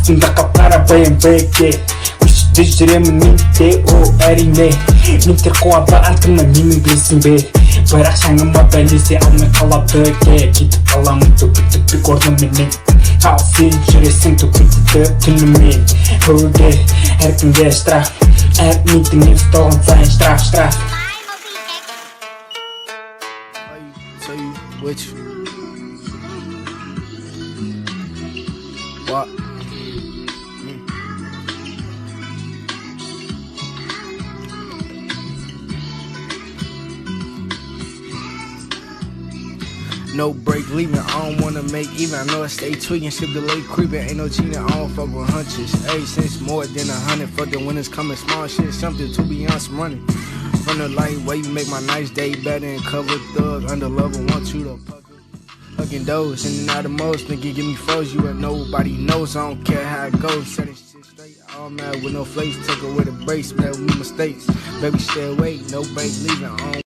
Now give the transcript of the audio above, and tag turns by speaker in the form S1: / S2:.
S1: Зиндака пара баян бэгэ Хүчтэй жирэм нэмтэй оо аринэ Нэмтэр коа ба алтына минэн блэсэн бэ Барах шанган ба байлиси амны кала бэгэ Кит калам тупитупи корна минэн Хаусын жирэсэн тупитупи тунумен Хөөдэ әркінге штраф Әр митің евстоғын сайын штраф
S2: Tell you which what no break leaving, I don't wanna make even. I know I stay tweaking, ship delay creeping. Ain't no cheating, I don't fuck with hunches. Hey, since more than 100, fuck the winners coming. Small shit, something to be honest, running. From the lightweight, make my nice day better. And cover thug, under love, and want you to fucking those. In and out of most, nigga, give me foes. You and nobody knows, I don't care how it goes. Set it shit straight, all mad with no flakes. Take away the brakes, man, with mistakes. Baby, stay away, no break leaving.